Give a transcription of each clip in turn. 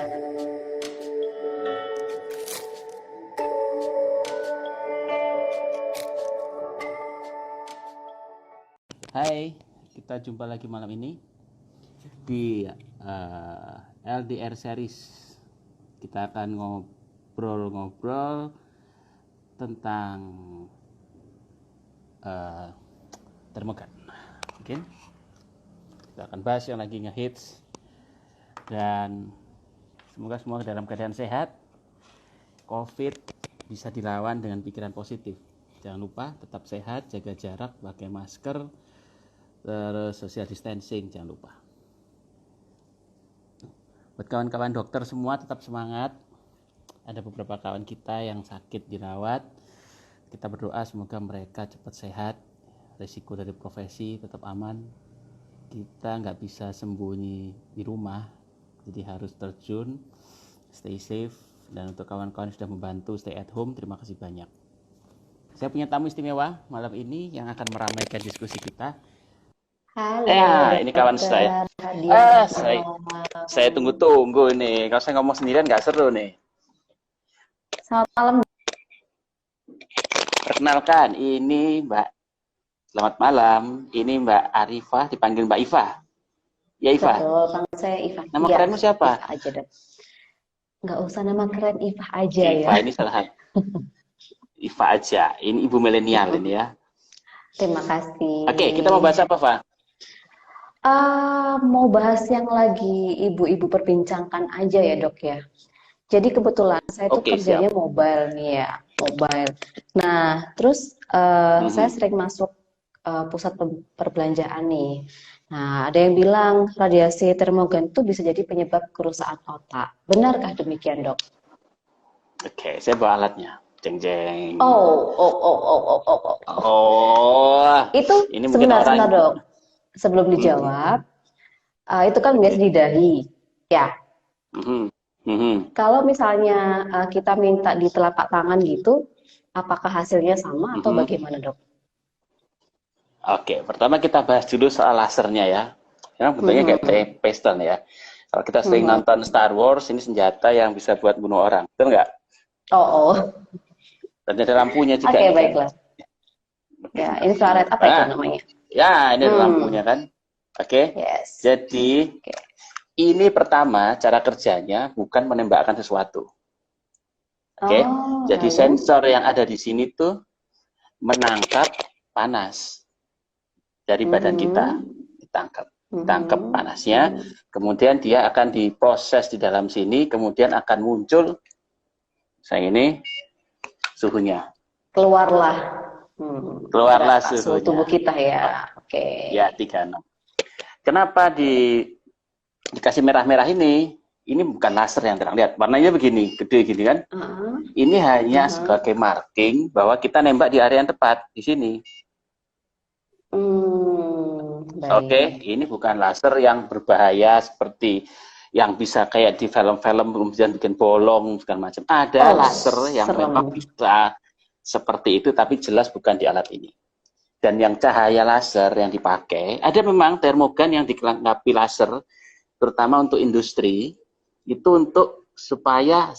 Hai, kita jumpa lagi malam ini di LDR series. Kita akan ngobrol-ngobrol tentang termogan. Mungkin kita akan bahas yang lagi ngehits, dan semoga semua dalam keadaan sehat. COVID bisa dilawan dengan pikiran positif. Jangan lupa tetap sehat, jaga jarak, pakai masker, terus social distancing, jangan lupa. Buat kawan-kawan dokter semua tetap semangat. Ada beberapa kawan kita yang sakit dirawat. Kita berdoa semoga mereka cepat sehat. Risiko dari profesi tetap aman. Kita nggak bisa sembunyi di rumah, jadi harus terjun. Stay safe. Dan untuk kawan-kawan yang sudah membantu stay at home, terima kasih banyak. Saya punya tamu istimewa malam ini yang akan meramaikan diskusi kita. Halo, Ini kawan saya. Saya tunggu-tunggu nih. Kalau saya ngomong sendirian nggak seru nih. Selamat malam. Perkenalkan, ini Mbak. Selamat malam. Ini Mbak Arifah, dipanggil Mbak Iva. Ya, Iva. Betul, panggil saya Iva. Nama kerenmu siapa? Iva aja deh. Nggak usah nama keren, Iva aja Iva, ya. ini salah satu. Iva aja. Ini ibu milenial ini ya. Terima kasih. Oke, kita mau bahas apa, Fa? Mau bahas yang lagi ibu-ibu perbincangkan aja ya, Dok ya. Jadi kebetulan saya tuh kerjanya siap. mobile nih ya, mobile. Nah, terus saya sering masuk pusat perbelanjaan nih. Nah, ada yang bilang radiasi termogan itu bisa jadi penyebab kerusakan otak. Benarkah demikian, Dok? Oke, saya bawa alatnya. Jeng-jeng. Itu ini sebentar, Dok. Sebelum dijawab, itu kan biasa di dahi, ya. Kalau misalnya kita minta di telapak tangan gitu, apakah hasilnya sama atau bagaimana, Dok? Oke, pertama kita bahas dulu soal lasernya ya. Memang bentuknya kayak pistol ya. Kalau kita sering nonton Star Wars, ini senjata yang bisa buat bunuh orang, betul nggak? Dan ada lampunya juga. Oke, baiklah. Ya, infrared apa itu namanya? Ya, ini ada lampunya kan. Oke. Yes. Jadi ini pertama cara kerjanya bukan menembakkan sesuatu. Oke. Jadi sensor yang ada di sini tuh menangkap panas dari badan kita, ditangkap panasnya, kemudian dia akan diproses di dalam sini, kemudian akan muncul ini suhunya. Keluarlah suhu tubuh kita ya. Oke. Ya, 36. Kenapa dikasih merah-merah ini? Ini bukan laser yang terang, lihat warnanya begini, gede gini kan? Ini hanya sebagai marking bahwa kita nembak di area yang tepat di sini. Oke, ini bukan laser yang berbahaya seperti yang bisa kayak di film-film kemudian bikin bolong segala macam. Ada laser yang memang bisa seperti itu, tapi jelas bukan di alat ini. Dan yang cahaya laser yang dipakai, ada memang termogan yang dilengkapi laser, terutama untuk industri, itu untuk supaya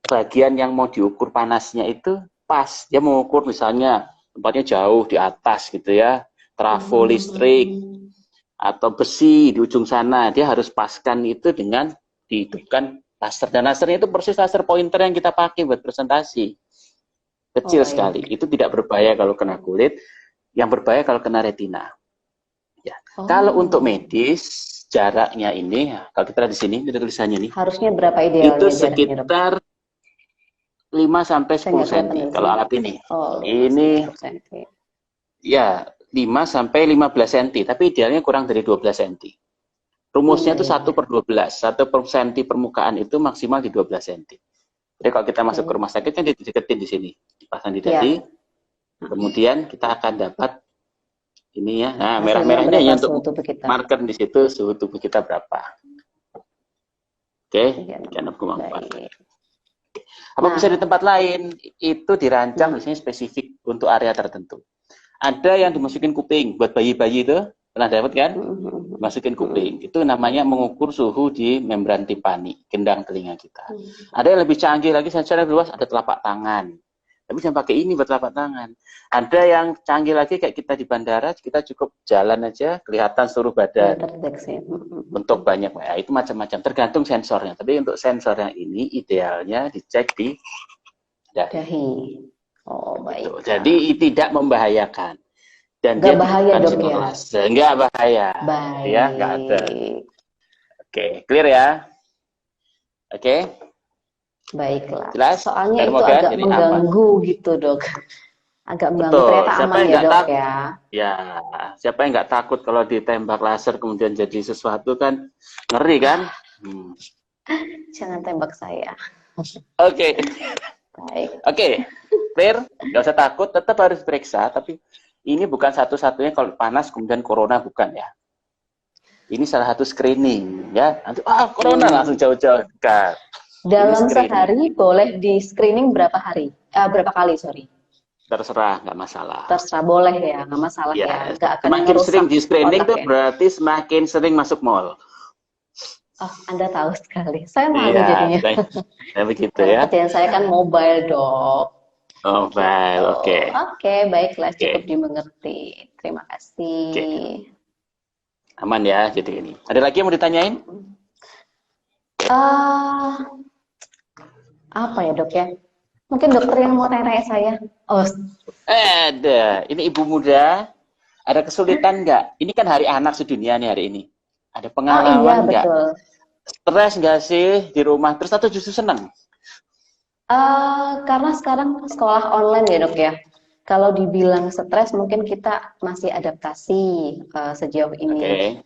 bagian yang mau diukur panasnya itu pas. Dia mengukur misalnya tempatnya jauh di atas gitu ya, trafo listrik atau besi di ujung sana, dia harus paskan itu dengan dihidupkan laser. Dan lasernya itu persis laser pointer yang kita pakai buat presentasi. Kecil sekali, itu tidak berbahaya kalau kena kulit, yang berbahaya kalau kena retina. Ya. Kalau untuk medis, jaraknya ini, kalau kita lihat di sini, ada tulisannya nih. Harusnya berapa idealnya? Itu sekitar 5-10 cm kalau alat ini. Ini ya 5-15 cm, tapi idealnya kurang dari 12 cm. Rumusnya itu 1/12, 1 cm permukaan itu maksimal di 12 cm. Jadi kalau kita masuk ke rumah sakit kan dideketin di sini, dipasang di dahi, kemudian kita akan dapat ini ya, nah merah-merahnya ya untuk marker di situ suhu tubuh kita berapa. Oke, jangan lupa apa bisa di tempat lain itu dirancang misalnya spesifik untuk area tertentu. Ada yang dimasukin kuping buat bayi-bayi itu, pernah dapat kan? masukin kuping. Itu namanya mengukur suhu di membran timpani, gendang telinga kita. Ada yang lebih canggih lagi, sensornya luas, ada telapak tangan. Tapi jangan pakai ini buat telapak tangan. Ada yang canggih lagi kayak kita di bandara, kita cukup jalan aja, kelihatan seluruh badan. Untuk banyak, ya, itu macam-macam. Tergantung sensornya. Tapi untuk sensor yang ini, idealnya dicek di dahi. Oh, baik. Gitu. Jadi tidak membahayakan. Dan nggak bahaya dok ya? Nggak bahaya. Baik. Ya, nggak ada. Oke, clear ya? Oke. Baiklah. Jelas? Soalnya itu agak mengganggu apa? Gitu dok. Agak mengganggu. Ternyata aman ya dok ya? Ya, siapa yang nggak takut kalau ditembak laser kemudian jadi sesuatu kan ngeri kan? Jangan tembak saya. Oke. Baik. Oke, clear? Nggak usah takut, tetap harus periksa. Tapi ini bukan satu-satunya kalau panas kemudian corona, bukan ya? Ini salah satu screening ya. Nanti corona langsung jauh-jauh dekat. Dalam sehari boleh di screening berapa hari? Berapa kali, sorry. Terserah, nggak masalah. Terserah, boleh ya, nggak masalah ya. Nggak akan semakin sering di screening tuh berarti semakin sering masuk mall. Oh, Anda tahu sekali. Saya malu jadinya. Ya begitu ya. Kerjaan saya kan mobile, dok. Mobile, oke. Oke, baiklah, cukup dimengerti. Terima kasih. Aman ya, jadi ini. Ada lagi yang mau ditanyain? Apa ya dok ya? Mungkin dokter yang mau tanya saya. Ada. Ini ibu muda. Ada kesulitan nggak? Ini kan hari anak sedunia nih hari ini. Ada pengalaman nggak? Betul. Stres nggak sih di rumah? Terus atau justru senang? Karena sekarang sekolah online ya dok ya. Kalau dibilang stres mungkin kita masih adaptasi sejauh ini.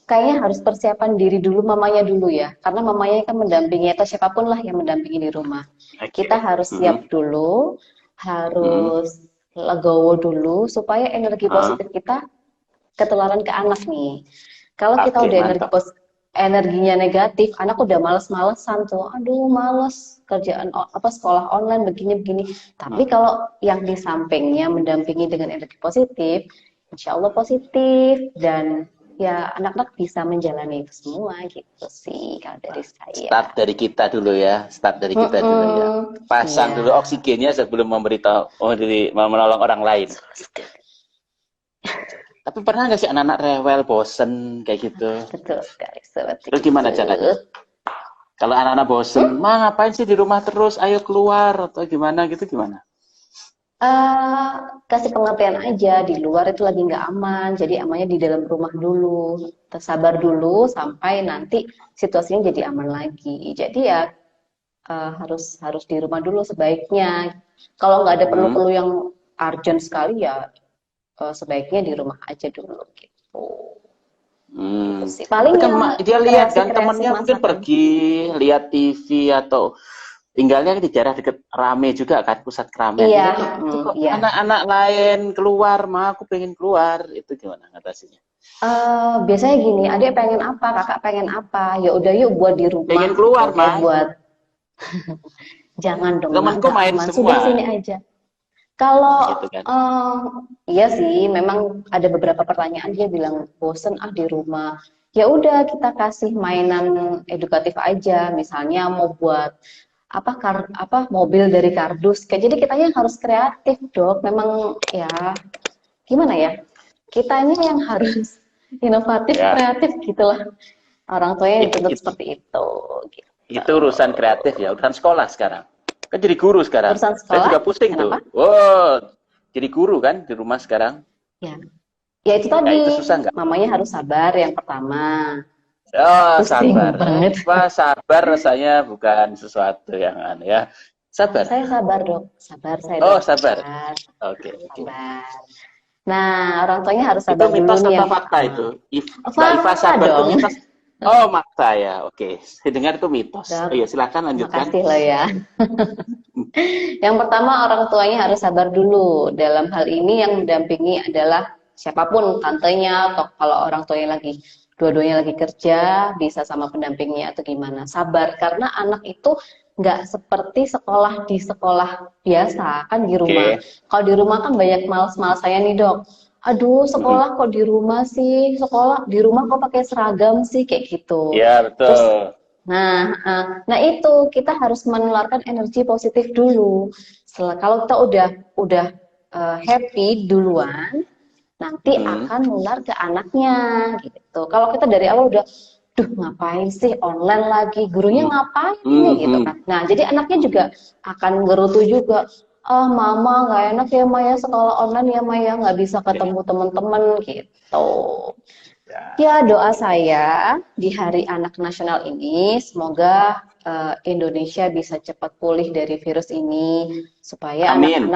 Kayaknya harus persiapan diri dulu, mamanya dulu ya. Karena mamanya kan mendampingi, atau siapapun lah yang mendampingi di rumah. Kita harus siap dulu, harus legowo dulu, supaya energi positif kita ketularan ke anak nih. Kalau kita udah energinya negatif, anak udah males-malesan tuh. Aduh, males kerjaan sekolah online begini-begini. Tapi kalau yang di sampingnya mendampingi dengan energi positif, insya Allah positif, dan ya anak-anak bisa menjalani itu semua gitu sih kalau dari saya. Start dari kita dulu ya, dulu ya. Pasang dulu oksigennya sebelum menolong orang lain. Tapi pernah nggak sih anak-anak rewel, bosen kayak gitu? Betul sekali, seperti Terus gimana caranya? Kalau anak-anak bosen, ngapain sih di rumah terus? Ayo keluar atau gimana gitu, gimana? Kasih pengertian aja, di luar itu lagi nggak aman, jadi amannya di dalam rumah dulu. Sabar dulu sampai nanti situasinya jadi aman lagi. Jadi ya harus di rumah dulu sebaiknya. Kalau nggak ada perlu-perlu yang urgent sekali ya sebaiknya di rumah aja dulu gitu. Gitu sih. Paling kan dia lihat kan temennya mungkin pergi lihat TV atau tinggalnya di daerah dekat rame juga kan, pusat keramaian. Iya. Anak-anak lain keluar, aku pengen keluar, itu gimana ngatasinya? Biasanya gini, adik pengen apa, kakak pengen apa, ya udah yuk buat di rumah. Pengen keluar, buat jangan dong, temanku main semua. Sudah sini aja. Kalau gitu kan? Iya sih, memang ada beberapa pertanyaan dia bilang bosen di rumah. Ya udah kita kasih mainan edukatif aja, misalnya mau buat mobil dari kardus. Jadi kitanya harus kreatif dok. Memang ya gimana ya? Kitanya yang harus inovatif, kreatif gitulah. Orang tuanya dituntut seperti itu. Gitu. Itu urusan kreatif ya, urusan sekolah sekarang. Kan jadi guru sekarang. Urusan sekolah. Saya juga pusing tuh. Jadi guru kan di rumah sekarang. Ya itu tadi. Itu susah nggak? Mamanya harus sabar yang pertama. Sabar. Sabar rasanya bukan sesuatu yang aneh ya. Sabar. Saya sabar dok. Sabar saya. Sabar. Oke. Sabar. Nah, orang tuanya harus sabar dulu nih. Itu mitos atau fakta itu? Iva sabar itu mitos. Maksa ya. Oke. Saya dengar itu mitos. Iya, silakan lanjutkan. Makasih loh ya. Yang pertama, orang tuanya harus sabar dulu. Dalam hal ini yang mendampingi adalah siapapun, tantenya atau kalau orang tuanya dua-duanya lagi kerja, bisa sama pendampingnya atau gimana. Sabar, karena anak itu nggak seperti di sekolah biasa kan di rumah. Kalau di rumah kan banyak males-malesannya nih dok. aduh sekolah kok di rumah sih, sekolah di rumah kok pakai seragam sih, kayak gitu. Iya, Terus, betul. nah itu kita harus menularkan energi positif dulu. Kalau kita udah happy duluan, nanti akan nular ke anaknya gitu. Kalau kita dari awal udah, duh ngapain sih online lagi, gurunya ngapain nih gitu kan. Nah jadi anaknya juga akan gerutu juga. Ah mama nggak enak ya Maya sekolah online ya Maya, nggak bisa ketemu teman-teman gitu. Ya doa saya di Hari Anak Nasional ini semoga Indonesia bisa cepat pulih dari virus ini supaya Amin.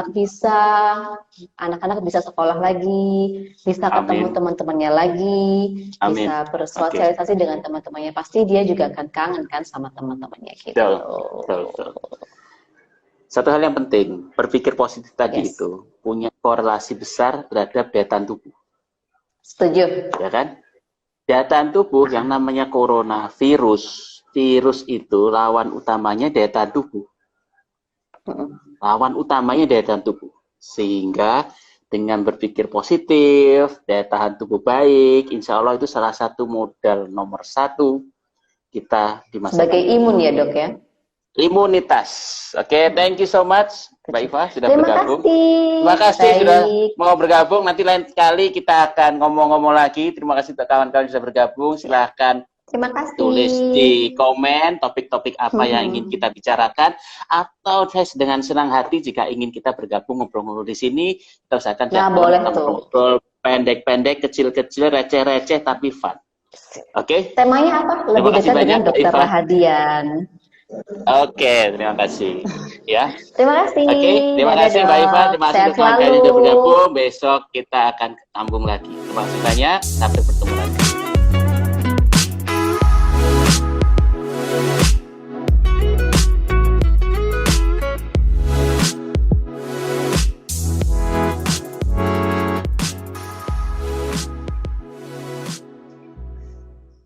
anak-anak bisa sekolah lagi, bisa ketemu Amin. teman-temannya lagi, Amin. bisa bersosialisasi dengan teman-temannya. Pasti dia juga akan kangen kan sama teman-temannya gitu. Betul, betul, betul. Satu hal yang penting, berpikir positif tadi Yes. itu punya korelasi besar terhadap daya tahan tubuh. Setuju. Ya kan? Daya tahan tubuh yang namanya coronavirus, virus itu lawan utamanya daya tahan tubuh. Lawan utamanya daya tahan tubuh. Sehingga dengan berpikir positif, daya tahan tubuh baik, insya Allah itu salah satu modal nomor 1 kita di masa sebagai imun ya dok ya. Imunitas. Oke, thank you so much Mbak Iva sudah bergabung. Terima kasih sudah mau bergabung. Nanti lain kali kita akan ngomong-ngomong lagi. Terima kasih untuk kawan-kawan sudah bergabung. Silahkan tulis di komen topik-topik apa yang ingin kita bicarakan, atau saya dengan senang hati jika ingin kita bergabung ngobrol-ngobrol di sini. Kita usahakan ngobrol pendek-pendek, kecil-kecil, receh-receh tapi fun. Oke? Temanya apa? Lebih dekat dengan Dokter Rahadian. Oke, terima kasih. Ya. Terima kasih. Oke, terima kasih Mbak Iva. Terima kasih teman-teman sudah bergabung. Besok kita akan sambung lagi. Terima kasih banyak. Sampai bertemu.